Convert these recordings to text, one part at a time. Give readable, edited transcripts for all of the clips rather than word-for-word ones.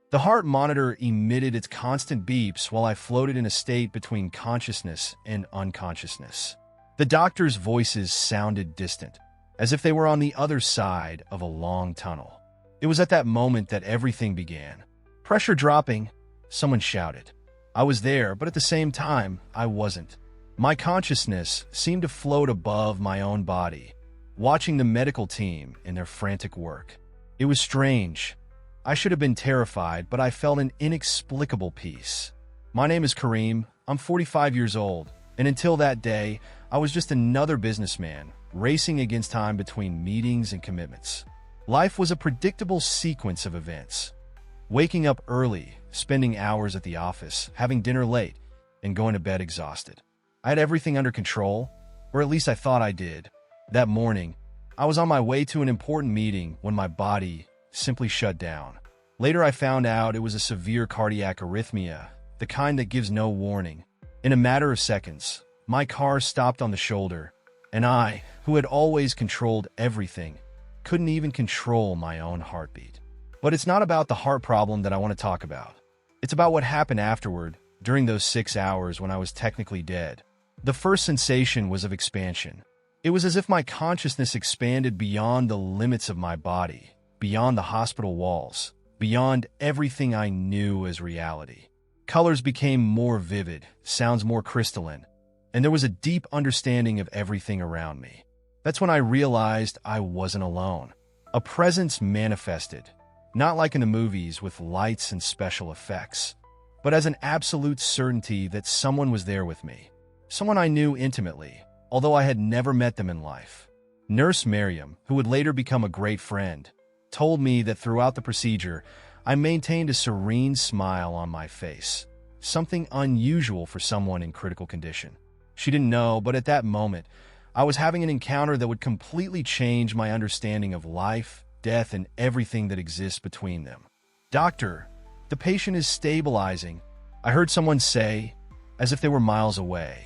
The heart monitor emitted its constant beeps while I floated in a state between consciousness and unconsciousness. The doctor's voices sounded distant, as if they were on the other side of a long tunnel. It was at that moment that everything began. Pressure dropping, someone shouted. I was there, but at the same time, I wasn't. My consciousness seemed to float above my own body, watching the medical team in their frantic work. It was strange. I should have been terrified, but I felt an inexplicable peace. My name is Kareem. I'm 45 years old, and until that day, I was just another businessman, racing against time between meetings and commitments. Life was a predictable sequence of events. Waking up early, spending hours at the office, having dinner late, and going to bed exhausted. I had everything under control, or at least I thought I did. That morning, I was on my way to an important meeting when my body simply shut down. Later, I found out it was a severe cardiac arrhythmia, the kind that gives no warning. In a matter of seconds, my car stopped on the shoulder, and I, who had always controlled everything, couldn't even control my own heartbeat. But it's not about the heart problem that I want to talk about. It's about what happened afterward, during those 6 hours when I was technically dead. The first sensation was of expansion. It was as if my consciousness expanded beyond the limits of my body, beyond the hospital walls, beyond everything I knew as reality. Colors became more vivid, sounds more crystalline, and there was a deep understanding of everything around me. That's when I realized I wasn't alone. A presence manifested, not like in the movies with lights and special effects, but as an absolute certainty that someone was there with me. Someone I knew intimately, although I had never met them in life. Nurse Miriam, who would later become a great friend, told me that throughout the procedure, I maintained a serene smile on my face, something unusual for someone in critical condition. She didn't know, but at that moment, I was having an encounter that would completely change my understanding of life, death, and everything that exists between them. Doctor, the patient is stabilizing, I heard someone say, as if they were miles away.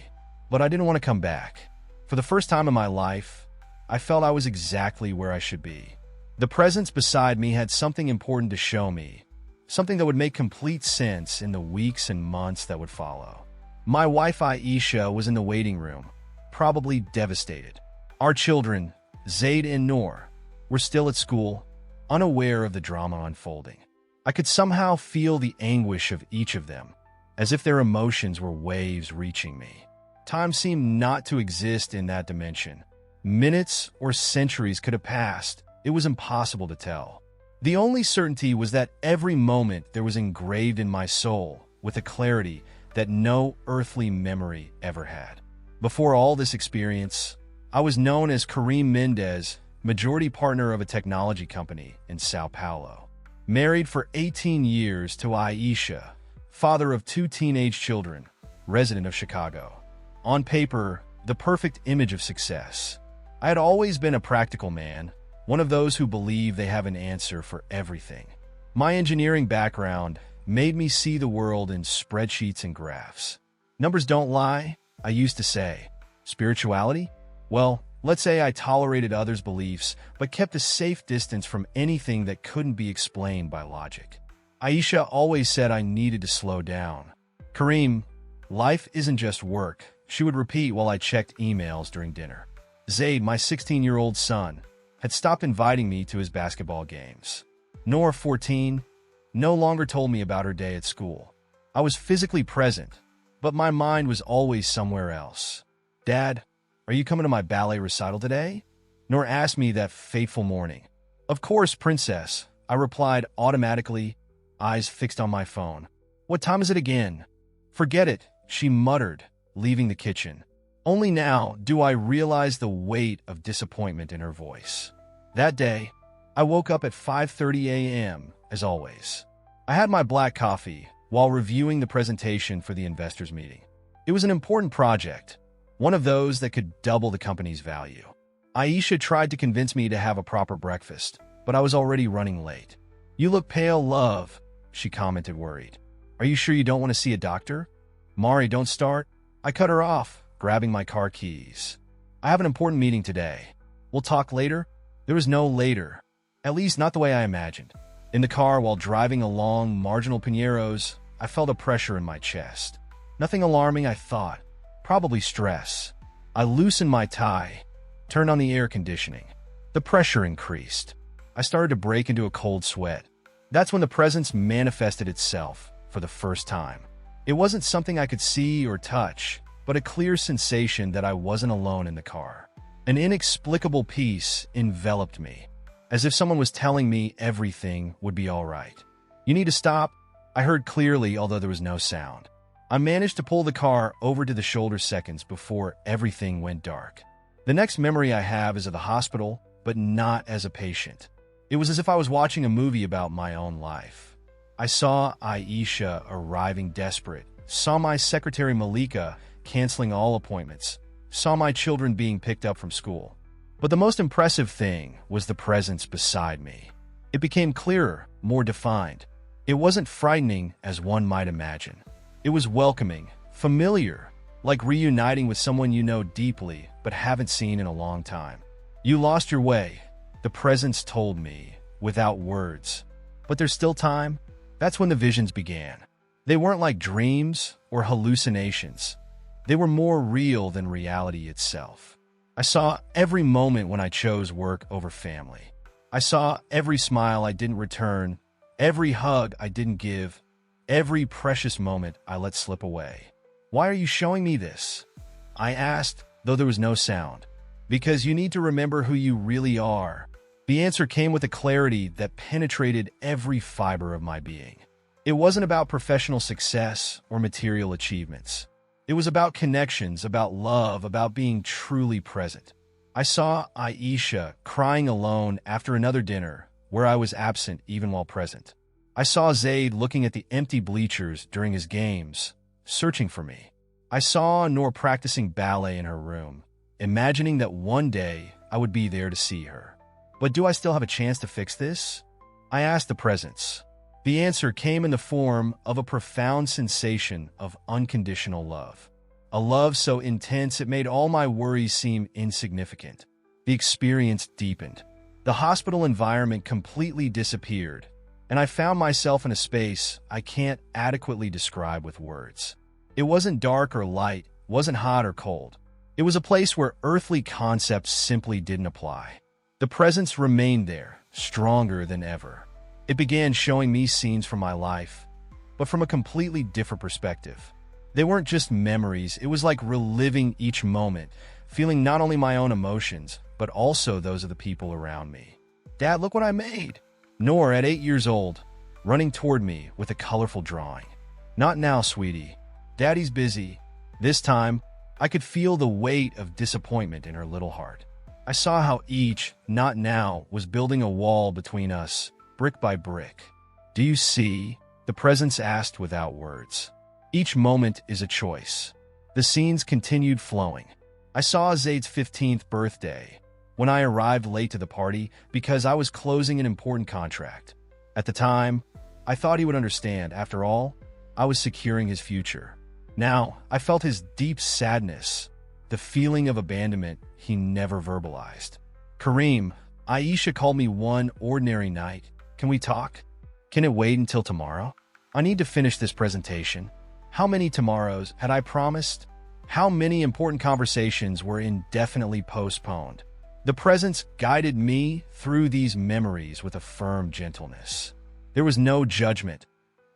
But I didn't want to come back. For the first time in my life, I felt I was exactly where I should be. The presence beside me had something important to show me, something that would make complete sense in the weeks and months that would follow. My wife Aisha was in the waiting room, probably devastated. Our children, Zaid and Noor, were still at school, unaware of the drama unfolding. I could somehow feel the anguish of each of them, as if their emotions were waves reaching me. Time seemed not to exist in that dimension. Minutes or centuries could have passed. It was impossible to tell. The only certainty was that every moment there was engraved in my soul with a clarity that no earthly memory ever had. Before all this experience, I was known as Kareem Mendez, majority partner of a technology company in Sao Paulo. Married for 18 years to Aisha, father of 2 teenage children, resident of Chicago. On paper, the perfect image of success. I had always been a practical man, one of those who believe they have an answer for everything. My engineering background made me see the world in spreadsheets and graphs. Numbers don't lie, I used to say. Spirituality? Well, let's say I tolerated others' beliefs, but kept a safe distance from anything that couldn't be explained by logic. Aisha always said I needed to slow down. Kareem, life isn't just work, she would repeat while I checked emails during dinner. Zaid, my 16-year-old son, had stopped inviting me to his basketball games. Noor, 14, no longer told me about her day at school. I was physically present, but my mind was always somewhere else. Dad, are you coming to my ballet recital today? Noor asked me that fateful morning. Of course, princess, I replied automatically, eyes fixed on my phone. What time is it again? Forget it, she muttered, leaving the kitchen. Only now do I realize the weight of disappointment in her voice. That day, I woke up at 5:30 a.m., as always. I had my black coffee while reviewing the presentation for the investors meeting. It was an important project, one of those that could double the company's value. Aisha tried to convince me to have a proper breakfast, but I was already running late. You look pale, love, she commented, worried. Are you sure you don't want to see a doctor? Mari, don't start. I cut her off, grabbing my car keys. I have an important meeting today. We'll talk later? There was no later, at least not the way I imagined. In the car while driving along marginal Pineros, I felt a pressure in my chest. Nothing alarming, I thought. Probably stress. I loosened my tie, turned on the air conditioning. The pressure increased. I started to break into a cold sweat. That's when the presence manifested itself for the first time. It wasn't something I could see or touch, but a clear sensation that I wasn't alone in the car. An inexplicable peace enveloped me, as if someone was telling me everything would be all right. "You need to stop," I heard clearly, although there was no sound. I managed to pull the car over to the shoulder seconds before everything went dark. The next memory I have is of the hospital, but not as a patient. It was as if I was watching a movie about my own life. I saw Aisha arriving desperate, saw my secretary Malika canceling all appointments, saw my children being picked up from school. But the most impressive thing was the presence beside me. It became clearer, more defined. It wasn't frightening as one might imagine. It was welcoming, familiar, like reuniting with someone you know deeply but haven't seen in a long time. "You lost your way," the presence told me, without words. "But there's still time." That's when the visions began. They weren't like dreams or hallucinations. They were more real than reality itself. I saw every moment when I chose work over family. I saw every smile I didn't return, every hug I didn't give, every precious moment I let slip away. "Why are you showing me this?" I asked, though there was no sound. "Because you need to remember who you really are." The answer came with a clarity that penetrated every fiber of my being. It wasn't about professional success or material achievements. It was about connections, about love, about being truly present. I saw Aisha crying alone after another dinner where I was absent even while present. I saw Zaid looking at the empty bleachers during his games, searching for me. I saw Noor practicing ballet in her room, imagining that one day I would be there to see her. But do I still have a chance to fix this? I asked the presence. The answer came in the form of a profound sensation of unconditional love. A love so intense it made all my worries seem insignificant. The experience deepened. The hospital environment completely disappeared, and I found myself in a space I can't adequately describe with words. It wasn't dark or light, wasn't hot or cold. It was a place where earthly concepts simply didn't apply. The presence remained there, stronger than ever. It began showing me scenes from my life, but from a completely different perspective. They weren't just memories, it was like reliving each moment, feeling not only my own emotions, but also those of the people around me. "Dad, look what I made!" Noor, at 8 years old, running toward me with a colorful drawing. "Not now, sweetie. Daddy's busy." This time, I could feel the weight of disappointment in her little heart. I saw how each "not now" was building a wall between us, brick by brick. "Do you see?" the presence asked without words. "Each moment is a choice." The scenes continued flowing. I saw Zaid's 15th birthday, when I arrived late to the party because I was closing an important contract. At the time, I thought he would understand. After all, I was securing his future. Now, I felt his deep sadness, the feeling of abandonment he never verbalized. "Kareem, Aisha called me one ordinary night. Can we talk? Can it wait until tomorrow? I need to finish this presentation." How many tomorrows had I promised? How many important conversations were indefinitely postponed? The presence guided me through these memories with a firm gentleness. There was no judgment,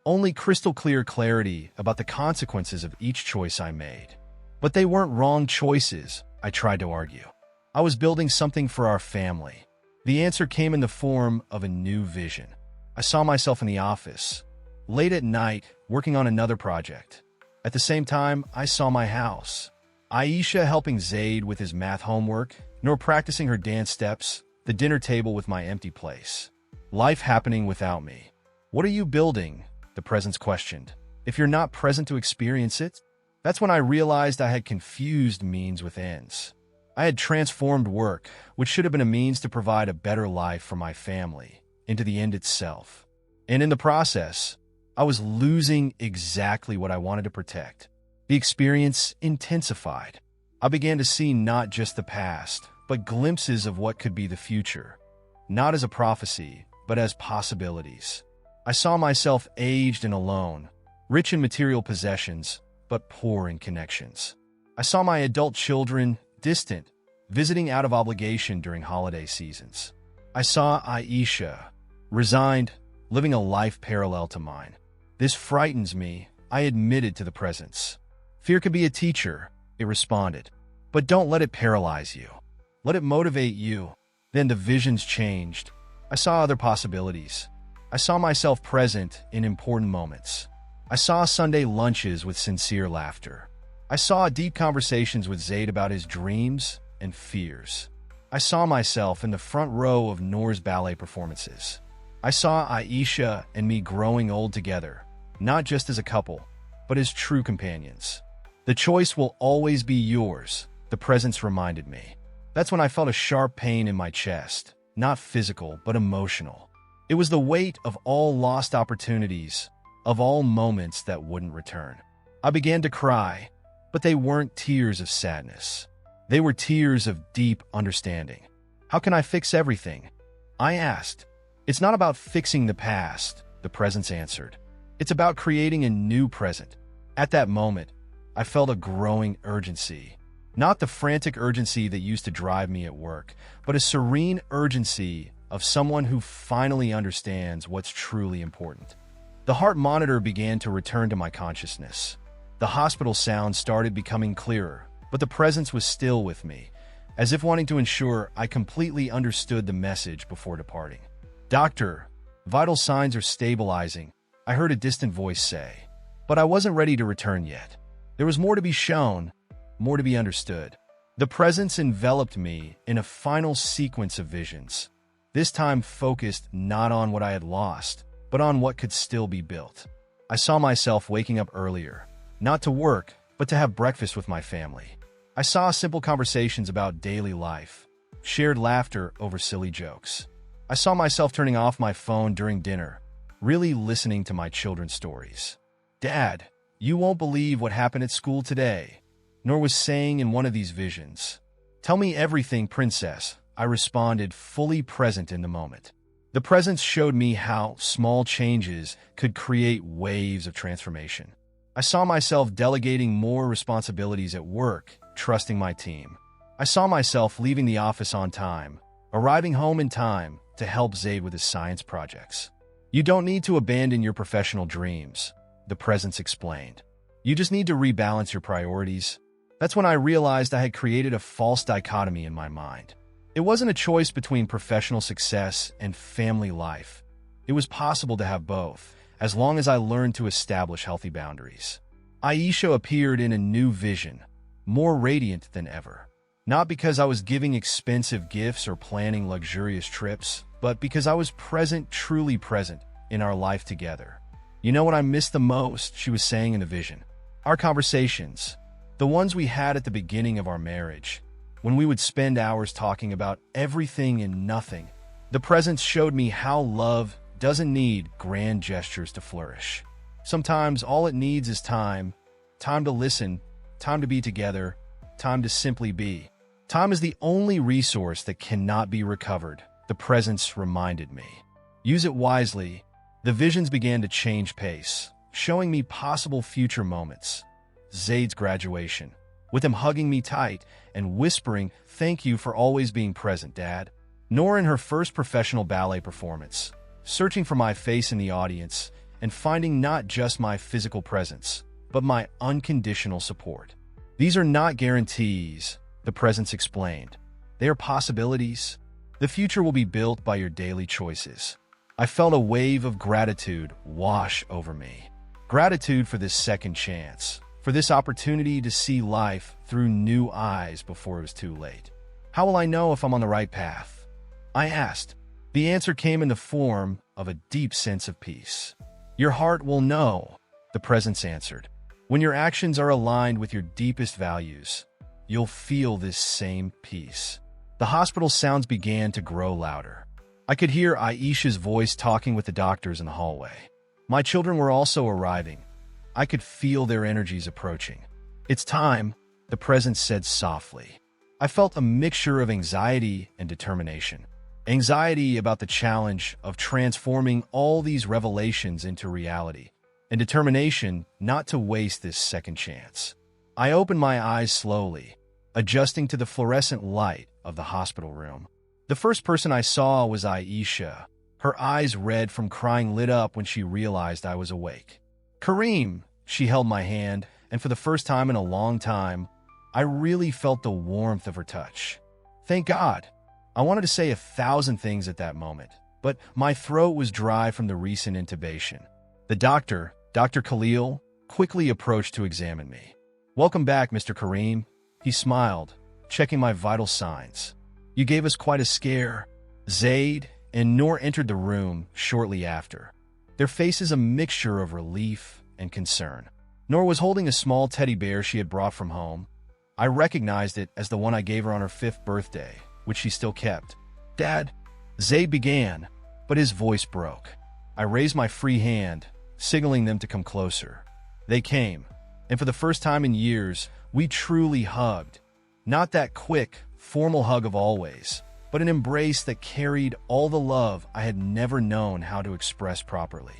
only crystal clear clarity about the consequences of each choice I made. But they weren't wrong choices, I tried to argue. I was building something for our family. The answer came in the form of a new vision. I saw myself in the office, late at night, working on another project. At the same time, I saw my house. Aisha helping Zaid with his math homework, Noor practicing her dance steps, the dinner table with my empty place. Life happening without me. "What are you building?" the presence questioned. "If you're not present to experience it?" That's when I realized I had confused means with ends. I had transformed work, which should have been a means to provide a better life for my family, into the end itself. And in the process, I was losing exactly what I wanted to protect. The experience intensified. I began to see not just the past, but glimpses of what could be the future. Not as a prophecy, but as possibilities. I saw myself aged and alone, rich in material possessions, but poor in connections. I saw my adult children distant, visiting out of obligation during holiday seasons. I saw Aisha, resigned, living a life parallel to mine. This frightens me, I admitted to the presence. Fear can be a teacher, it responded. But don't let it paralyze you. Let it motivate you. Then the visions changed. I saw other possibilities. I saw myself present in important moments. I saw Sunday lunches with sincere laughter. I saw deep conversations with Zaid about his dreams and fears. I saw myself in the front row of Noor's ballet performances. I saw Aisha and me growing old together, not just as a couple, but as true companions. The choice will always be yours, the presence reminded me. That's when I felt a sharp pain in my chest, not physical, but emotional. It was the weight of all lost opportunities, of all moments that wouldn't return. I began to cry, but they weren't tears of sadness. They were tears of deep understanding. How can I fix everything? I asked. It's not about fixing the past, the presence answered. It's about creating a new present. At that moment, I felt a growing urgency. Not the frantic urgency that used to drive me at work, but a serene urgency of someone who finally understands what's truly important. The heart monitor began to return to my consciousness. The hospital sounds started becoming clearer, but the presence was still with me, as if wanting to ensure I completely understood the message before departing. "Doctor, vital signs are stabilizing," I heard a distant voice say. But I wasn't ready to return yet. There was more to be shown, more to be understood. The presence enveloped me in a final sequence of visions, this time focused not on what I had lost, but on what could still be built. I saw myself waking up earlier, not to work, but to have breakfast with my family. I saw simple conversations about daily life, shared laughter over silly jokes. I saw myself turning off my phone during dinner, really listening to my children's stories. "Dad, you won't believe what happened at school today," Noor was saying in one of these visions. "Tell me everything, princess," I responded, fully present in the moment. The presence showed me how small changes could create waves of transformation. I saw myself delegating more responsibilities at work, trusting my team. I saw myself leaving the office on time, arriving home in time to help Zaid with his science projects. "You don't need to abandon your professional dreams," the presence explained. "You just need to rebalance your priorities." That's when I realized I had created a false dichotomy in my mind. It wasn't a choice between professional success and family life. It was possible to have both, as long as I learned to establish healthy boundaries. Aisha appeared in a new vision, more radiant than ever. Not because I was giving expensive gifts or planning luxurious trips, but because I was present, truly present, in our life together. "You know what I miss the most," she was saying in the vision. "Our conversations, the ones we had at the beginning of our marriage, when we would spend hours talking about everything and nothing." The presence showed me how love doesn't need grand gestures to flourish. Sometimes all it needs is time to listen, time to be together, time to simply be. Time is the only resource that cannot be recovered, the presence reminded me. Use it wisely. The visions began to change pace, showing me possible future moments. Zaid's graduation, with him hugging me tight and whispering, "Thank you for always being present, Dad." Noor in her first professional ballet performance, searching for my face in the audience and finding not just my physical presence, but my unconditional support. "These are not guarantees," the presence explained. "They are possibilities. The future will be built by your daily choices." I felt a wave of gratitude wash over me. Gratitude for this second chance, for this opportunity to see life through new eyes before it was too late. "How will I know if I'm on the right path?" I asked. The answer came in the form of a deep sense of peace. "Your heart will know," the presence answered. "When your actions are aligned with your deepest values, you'll feel this same peace." The hospital sounds began to grow louder. I could hear Aisha's voice talking with the doctors in the hallway. My children were also arriving. I could feel their energies approaching. "It's time," the presence said softly. I felt a mixture of anxiety and determination. anxiety about the challenge of transforming all these revelations into reality, and determination not to waste this second chance. I opened my eyes slowly, adjusting to the fluorescent light of the hospital room. The first person I saw was Aisha, her eyes red from crying lit up when she realized I was awake. "Kareem," she held my hand, and for the first time in a long time, I really felt the warmth of her touch. Thank God. I wanted to say 1,000 things at that moment, but my throat was dry from the recent intubation. The doctor, Dr. Khalil, quickly approached to examine me. "Welcome back, Mr. Kareem." He smiled, checking my vital signs. "You gave us quite a scare." Zaid and Noor entered the room shortly after, their faces a mixture of relief and concern. Noor was holding a small teddy bear she had brought from home. I recognized it as the one I gave her on her 5th birthday, which she still kept. "Dad," Zaid began, but his voice broke. I raised my free hand, signaling them to come closer. They came, and for the first time in years, we truly hugged. Not that quick, formal hug of always, but an embrace that carried all the love I had never known how to express properly.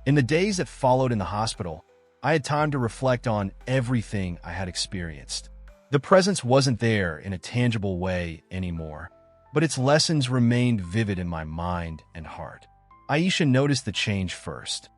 In the days that followed in the hospital, I had time to reflect on everything I had experienced. The presence wasn't there in a tangible way anymore, but its lessons remained vivid in my mind and heart. Aisha noticed the change first.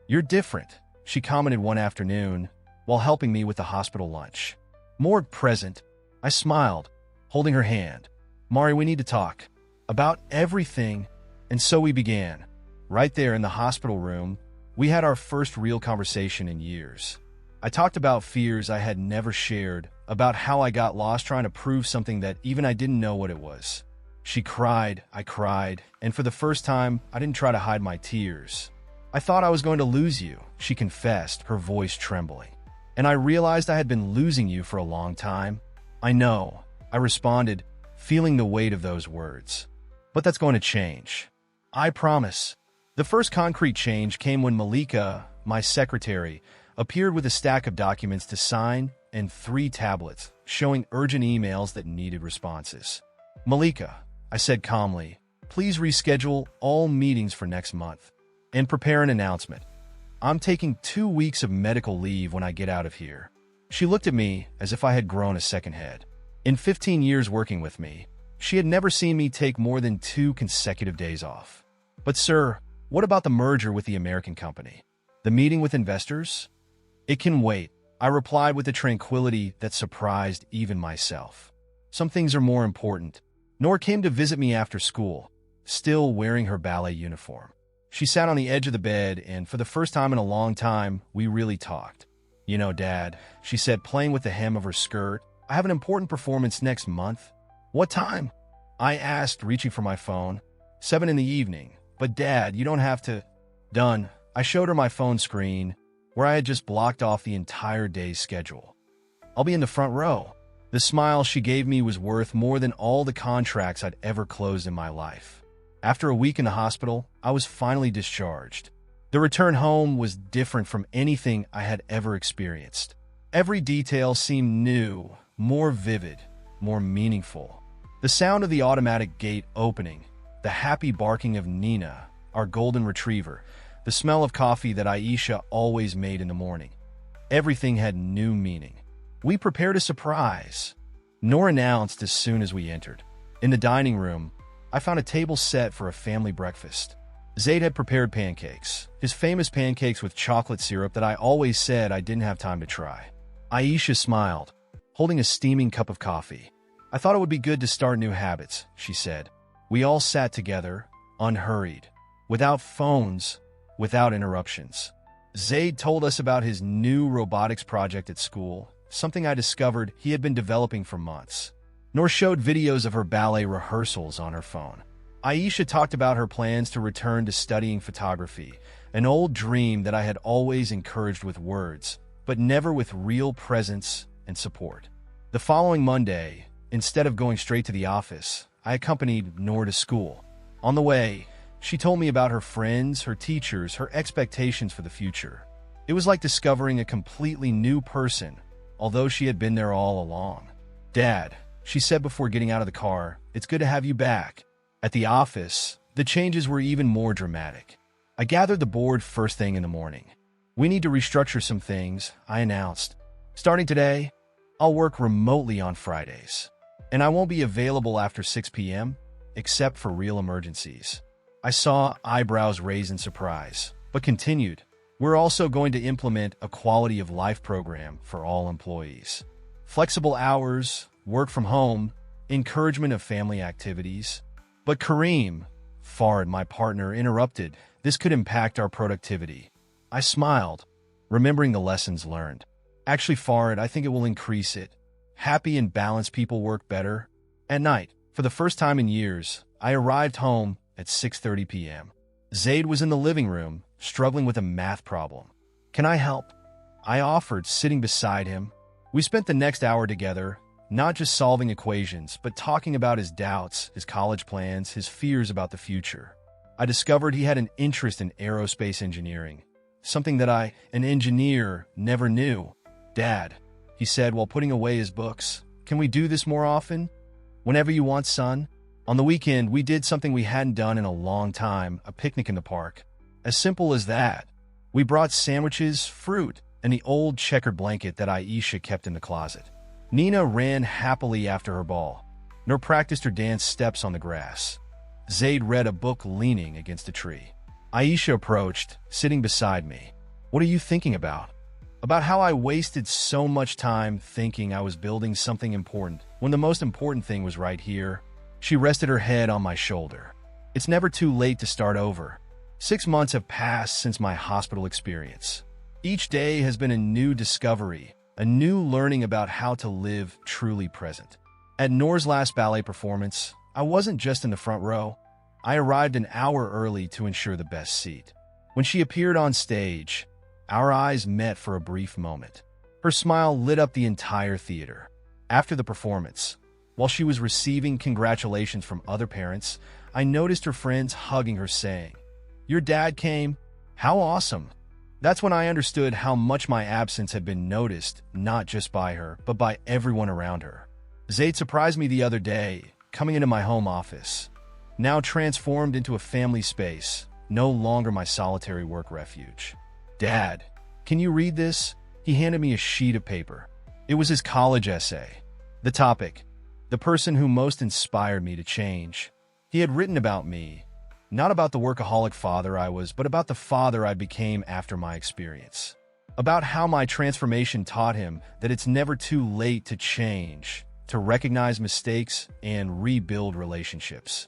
"You're different," she commented one afternoon while helping me with the hospital lunch. More present, I smiled, holding her hand. "Mari, we need to talk about everything." And so we began. Right there in the hospital room, we had our first real conversation in years. I talked about fears I had never shared, about how I got lost trying to prove something that even I didn't know what it was. She cried, I cried, and for the first time, I didn't try to hide my tears. "I thought I was going to lose you," she confessed, her voice trembling. "And I realized I had been losing you for a long time." "I know," I responded, feeling the weight of those words. "But that's going to change. I promise." The first concrete change came when Malika, my secretary, appeared with a stack of documents to sign and 3 tablets showing urgent emails that needed responses. "Malika," I said calmly, "please reschedule all meetings for next month and prepare an announcement. I'm taking 2 weeks of medical leave when I get out of here." She looked at me as if I had grown a second head. In 15 years working with me, she had never seen me take more than 2 consecutive days off. "But sir, what about the merger with the American company? The meeting with investors?" "It can wait," I replied with a tranquility that surprised even myself. "Some things are more important." Noor came to visit me after school, still wearing her ballet uniform. She sat on the edge of the bed, and for the first time in a long time, we really talked. "You know, Dad," she said, playing with the hem of her skirt, "I have an important performance next month." "What time?" I asked, reaching for my phone. 7 in the evening. "But Dad, you don't have to." "Done." I showed her my phone screen, where I had just blocked off the entire day's schedule. "I'll be in the front row." The smile she gave me was worth more than all the contracts I'd ever closed in my life. After a week in the hospital, I was finally discharged. The return home was different from anything I had ever experienced. Every detail seemed new, more vivid, more meaningful. The sound of the automatic gate opening, the happy barking of Nina, our golden retriever, the smell of coffee that Aisha always made in the morning. Everything had new meaning. "We prepared a surprise," Noor announced as soon as we entered. In the dining room, I found a table set for a family breakfast. Zaid had prepared pancakes, his famous pancakes with chocolate syrup that I always said I didn't have time to try. Aisha smiled, holding a steaming cup of coffee. "I thought it would be good to start new habits," she said. We all sat together, unhurried, without phones, without interruptions. Zaid told us about his new robotics project at school, something I discovered he had been developing for months. Noor showed videos of her ballet rehearsals on her phone. Aisha talked about her plans to return to studying photography, an old dream that I had always encouraged with words, but never with real presence and support. The following Monday, instead of going straight to the office, I accompanied Noor to school. On the way, she told me about her friends, her teachers, her expectations for the future. It was like discovering a completely new person, although she had been there all along. "Dad," she said before getting out of the car, "it's good to have you back." At the office, the changes were even more dramatic. I gathered the board first thing in the morning. We need to restructure some things, I announced. Starting today, I'll work remotely on Fridays, and I won't be available after 6 p.m., except for real emergencies. I saw eyebrows raise in surprise, but continued. We're also going to implement a quality of life program for all employees. Flexible hours, work from home, encouragement of family activities. But Kareem, Farid, my partner, interrupted. This could impact our productivity. I smiled, remembering the lessons learned. Actually, Farid, I think it will increase it. Happy and balanced people work better. At night, for the first time in years, I arrived home at 6:30 p.m. Zaid was in the living room, struggling with a math problem. Can I help? I offered, sitting beside him. We spent the next hour together, not just solving equations, but talking about his doubts, his college plans, his fears about the future. I discovered he had an interest in aerospace engineering, something that I, an engineer, never knew. Dad, he said while putting away his books, can we do this more often? Whenever you want, son. On the weekend, we did something we hadn't done in a long time, a picnic in the park. As simple as that. We brought sandwiches, fruit, and the old checkered blanket that Aisha kept in the closet. Nina ran happily after her ball, nor practiced her dance steps on the grass. Zaid read a book leaning against a tree. Aisha approached, sitting beside me. What are you thinking about? About how I wasted so much time thinking I was building something important, when the most important thing was right here. She rested her head on my shoulder. It's never too late to start over. 6 months have passed since my hospital experience. Each day has been a new discovery, a new learning about how to live truly present. At Noor's last ballet performance, I wasn't just in the front row. I arrived an hour early to ensure the best seat. When she appeared on stage, our eyes met for a brief moment. Her smile lit up the entire theater. After the performance, while she was receiving congratulations from other parents, I noticed her friends hugging her, saying, "Your dad came? How awesome!" That's when I understood how much my absence had been noticed, not just by her, but by everyone around her. Zaid surprised me the other day, coming into my home office, now transformed into a family space, no longer my solitary work refuge. "Dad, can you read this?" He handed me a sheet of paper. It was his college essay. The topic, the person who most inspired me to change. He had written about me, not about the workaholic father I was, but about the father I became after my experience. About how my transformation taught him that it's never too late to change, to recognize mistakes, and rebuild relationships.